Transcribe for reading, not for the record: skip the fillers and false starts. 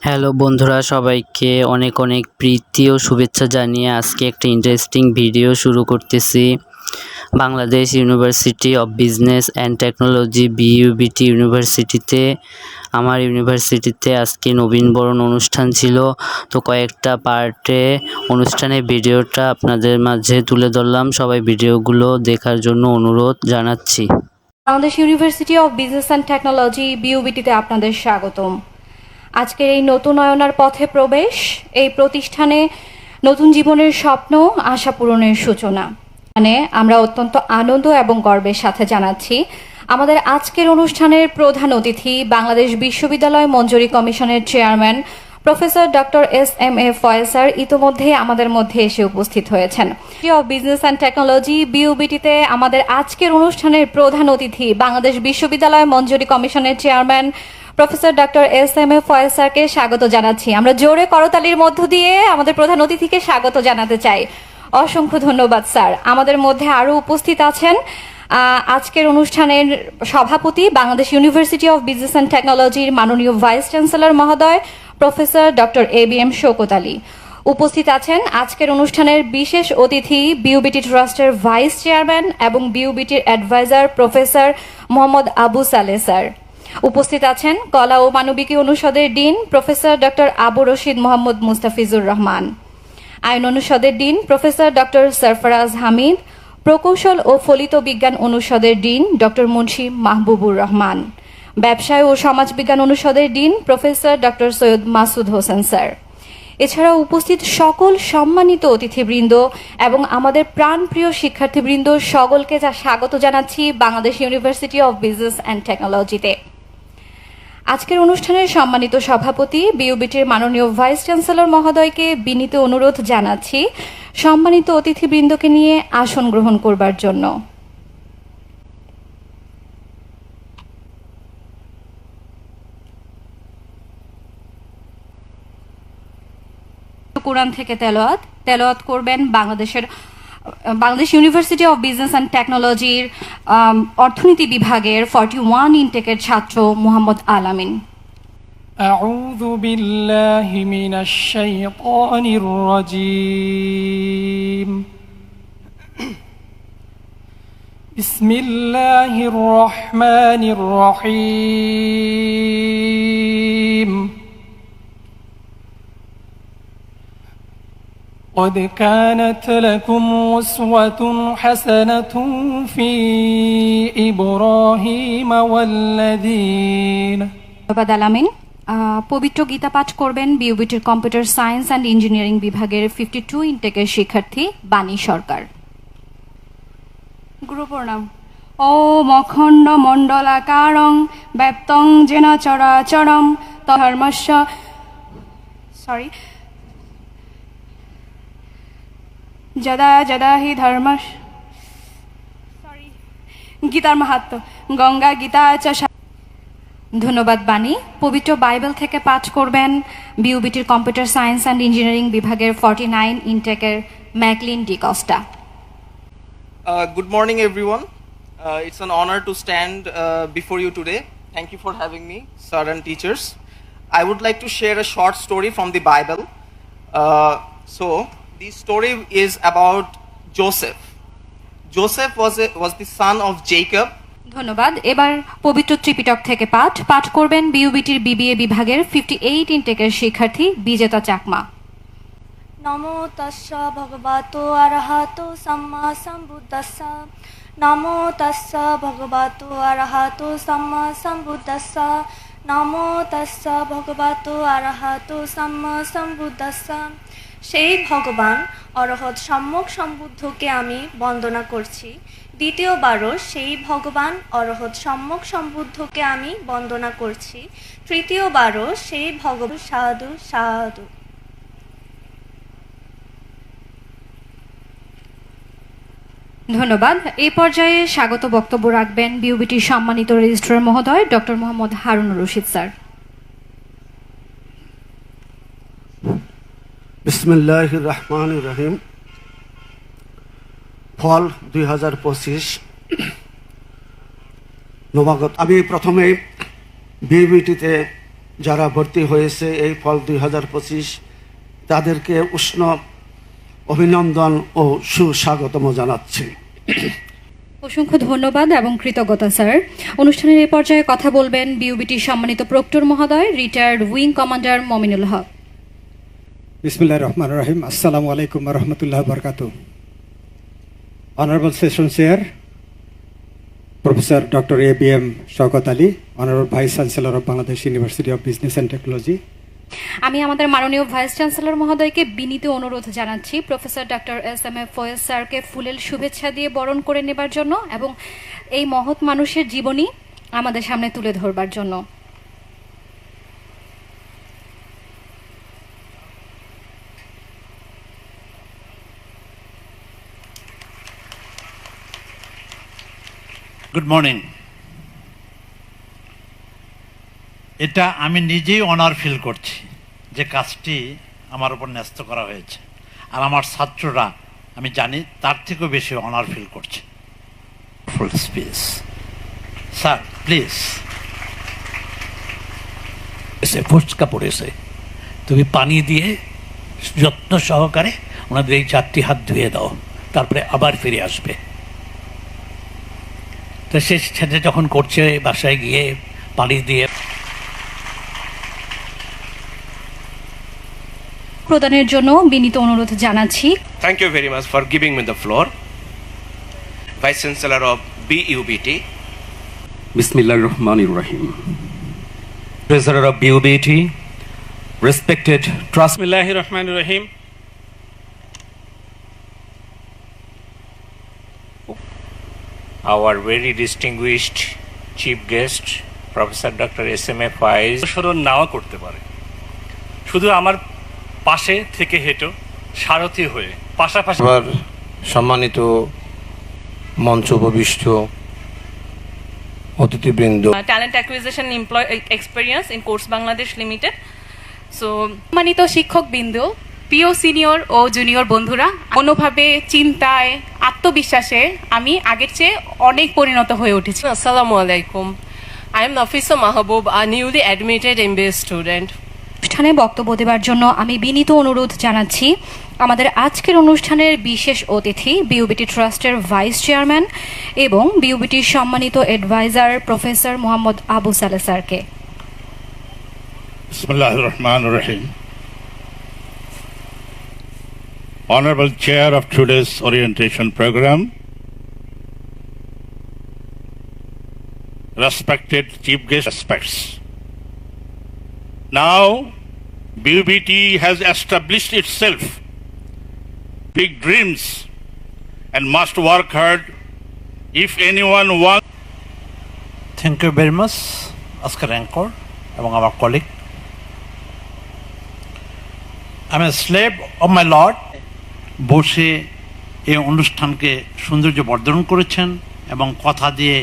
Hello বন্ধুরা, সবাইকে অনেক অনেক প্রীতি ও শুভেচ্ছা জানিয়ে আজকে একটা ইন্টারেস্টিং ভিডিও শুরু করতেছি। Bangladesh university of business and technology BUBT ইউনিভার্সিটিতে আমার ইউনিভার্সিটিতে আজকে নবীনবরণ অনুষ্ঠান ছিল। তো কয়েকটা পার্টে অনুষ্ঠানের ভিডিওটা আপনাদের মাঝে তুলে ধরলাম। সবাই ভিডিওগুলো দেখার জন্য অনুরোধ জানাচ্ছি। Bangladesh university of business and technology বিইউবিটিতে আপনাদের স্বাগতম। আজকের এই নতুন নয়নার পথে প্রবেশ, এই প্রতিষ্ঠানে নতুন জীবনের স্বপ্ন, আশা পূরণের সূচনা। মানে আমরা অত্যন্ত আনন্দ এবং গর্বের সাথে জানাচ্ছি আমাদের আজকের অনুষ্ঠানের প্রধান অতিথি বাংলাদেশ বিশ্ববিদ্যালয় মঞ্জুরি কমিশনের chairman professor doctor S M A. Faiz sir ইতোমধ্যে আমাদের মধ্যে এসে উপস্থিত হয়েছেন। অফ বিজনেস অ্যান্ড টেকনোলজি বিইউবিটিতে আমাদের আজকের অনুষ্ঠানের প্রধান অতিথি বাংলাদেশ বিশ্ববিদ্যালয় মঞ্জুরি কমিশনের chairman professor doctor S M A. Faiz স্যারকে স্বাগত জানাচ্ছি। আমরা জোরে করতালির মধ্য দিয়ে আমাদের প্রধান অতিথিকে স্বাগত জানাতে চাই। অসংখ্য ধন্যবাদ স্যার। আমাদের মধ্যে আরও উপস্থিত আছেন আজকের অনুষ্ঠানের সভাপতি Bangladesh university of business and টেকনোলজির মাননীয় ভাইস চ্যান্সেলর মহোদয় প্রফেসর ডক্টর এ.বি.এম. শওকত আলী। উপস্থিত আছেন আজকের অনুষ্ঠানের বিশেষ অতিথি বিইউবিটি ট্রাস্টের ভাইস চেয়ারম্যান এবং বিইউবিটির adviser professor Mohammad Abu Saleh sir. উপস্থিত আছেন কলা ও মানবিকী অনুষদের dean professor doctor Abu Rashid Mohammad Mustafizur Rahman, আইন অনুষদের dean professor doctor Sarfaraz Hamid, প্রকৌশল ও ফলিত বিজ্ঞান অনুষদের ডিন ডক্টর মুন্সি মাহবুবুর রহমান, ব্যবসায় ও সমাজবিজ্ঞান অনুষদের dean professor doctor Syed Masud Hossain sir. এছাড়াও উপস্থিত সকল সম্মানিত অতিথিবৃন্দ এবং আমাদের প্রাণপ্রিয় শিক্ষার্থীবৃন্দ সকলকে স্বাগত জানাচ্ছি Bangladesh university of business and টেকনোলজিতে। আজকের অনুষ্ঠানের সম্মানিত সভাপতি বিইউবিটির মাননীয় ভাইস চ্যান্সেলর মহোদয়কে বিনীত অনুরোধ জানাচ্ছি সম্মানিত অতিথিবৃন্দকে নিয়ে আসন গ্রহণ করবার জন্য। কোরআন থেকে তেলাওয়াত করবেন Bangladesh university of business and টেকনোলজির অর্থনীতি বিভাগের 41 ইনটেকের ছাত্র মোহাম্মদ আলামিন। أعوذ بالله من الشيطان الرجيم بسم الله الرحمن الرحيم قد كانت لكم أسوة حسنة في إبراهيم والذين ধন্যবাদ আলামিন। পবিত্র গীতা পাঠ করবেন বিইউবিটির কম্পিউটার সায়েন্স অ্যান্ড ইঞ্জিনিয়ারিং বিভাগের 52 ইনটেকের শিক্ষার্থী বাণী সরকার। গুরু প্রণাম। ওম অখণ্ড মণ্ডলাকারং ব্যপ্তং যেন চরাচরম ধর্মস্য যদা যদা হি গীতার মাহাত্ম্য গঙ্গা গীতা চ। ধন্যবাদ বাণী। পবিত্র বাইবেল থেকে পাঠ করবেন বিইউবিটির কম্পিউটার সায়েন্স অ্যান্ড ইঞ্জিনিয়ারিং বিভাগের 49 ইনটেকের Maclean D Costa. Good morning, everyone. It's an honor to stand before you today. Thank you for having me, sir and teachers. I would like to share a short story from the Bible. So, the story is about Joseph. Joseph was the son of Jacob. ধন্যবাদ। এবার পবিত্র ত্রিপিটক থেকে পাঠ করবেন বিইউবিটির BBA বিভাগের 58 ইনটেকের শিক্ষার্থী বিজেতা চাকমা। নমো তস্য ভগবতো আরহাতো সাম্মা সম্বুদ্ধাস্স। নমো তস্য ভগবতো আরহাতো সাম্মা সম্বুদ্ধাস্স। নমো তস্য ভগবতো আরহাতো সাম্মা সম্বুদ্ধাস্স। সেই ভগবান অরহৎ সম্যক সম্বুদ্ধকে আমি বন্দনা করছি। দ্বিতীয়বারও সেই ভগবান অরহৎ সম্যক সম্বুদ্ধকে আমি বন্দনা করছি। তৃতীয়বারও সেই ভগবান সাধু সাধু। ধন্যবাদ। এই পর্যায়ে স্বাগত বক্তব্য রাখবেন বিইউবিটির সম্মানিত রেজিস্ট্রার মহোদয় ডক্টর মোহাম্মদ হারুনুর রশিদ স্যার। বিসমিল্লাহির রহমানির রহিম। ফল 2025 নবাগত। আমি প্রথমে বিইউবিটিতে যারা ভর্তি হয়েছে এই ফল 2025 তাদেরকে উষ্ণ অভিনন্দন ও সুস্বাগতম জানাচ্ছি। অসংখ্য ধন্যবাদ এবং কৃতজ্ঞতা স্যার। অনুষ্ঠানের এই পর্যায়ে কথা বলবেন বিউবিটির সম্মানিত প্রক্টর মহোদয় retired wing commander Mominul Haque. বিসমিল্লাহির রহমানির রহিম। আসসালামু আলাইকুম ওয়া রাহমাতুল্লাহি ওয়া বারাকাতুহু। Honorable Session Chair, Professor Dr. A.B.M. Shaukat Ali, Honorable Vice Chancellor of Bangladesh University of Business and Technology. আমি আমাদের মাননীয় ভাইস চ্যান্সেলর মহোদয়কে বিনীত অনুরোধ জানাচ্ছি প্রফেসর ডক্টর এস.এম.এ. ফয়েজ স্যারকে ফুলেল শুভেচ্ছা দিয়ে বরণ করে নেবার জন্য এবং এই মহৎ মানুষের জীবনী আমাদের সামনে তুলে ধরবার জন্য। Good morning. এটা আমি নিজেই অনার ফিল করছি যে কাজটি আমার উপর ন্যস্ত করা হয়েছে, আর আমার ছাত্ররা আমি জানি তার থেকেও বেশি অনার ফিল করছে। ফুল স্পেস স্যার প্লিজ। এসে ফুচকা পড়েছে, তুমি পানি দিয়ে যত্ন সহকারে ওনাদের এই 4টি হাত ধুয়ে দাও, তারপরে আবার ফিরে আসবে। তো সে সেটা যখন করছে বাসায় গিয়ে পানি দিয়ে প্রদানের জন্য বিনীত অনুরোধ জানাচ্ছি। Thank you very much for giving me the floor. Vice Chancellor of BUBT. Bismillah ar-Rahman ar-Rahim. Treasurer of BUBT, respected trust. Bismillahir Rahmanir Rahim. Our very distinguished chief guest, Professor Dr. S.M.A. Faiz. অনুসরণ নাও করতে পারে, শুধু আমার পাশে থেকে হেঁটো সারথি হয়ে পাশাপাশি। সম্মানিত মঞ্চ উপবিষ্ট অতিথিবৃন্দ, talent acquisition employ experience in course Bangladesh limited. So সম্মানিত শিক্ষকবৃন্দ, প্রিয় সিনিয়র ও জুনিয়র বন্ধুরা, কোনোভাবে চিন্তায় আত্মবিশ্বাসে আমি আগের চেয়ে অনেক পরিণত হয়ে উঠেছি। আসসালামু আলাইকুম। I am Nafisa Mahabub, a newly admitted MBA student. অনুষ্ঠানে বক্তব্য দেওয়ার জন্য আমি বিনীত অনুরোধ জানাচ্ছি আমাদের আজকের অনুষ্ঠানের বিশেষ অতিথি বিউবিটি ট্রাস্টের ভাইস চেয়ারম্যান এবং বিউবিটির সম্মানিত অ্যাডভাইজার প্রফেসর মোহাম্মদ আবু সালেহ স্যারকে। বিসমিল্লাহির রহমানির রহিম। Honorable Chair of today's orientation program, respected chief guest aspects. Now, BUBT has established itself big dreams and must work hard if anyone wants. Thank you very much আজকের anchor এবং আমার colleague. আমি slave of my lord বসে এই অনুষ্ঠানকে সৌন্দর্য বর্ধন করেছেন এবং কথা দিয়ে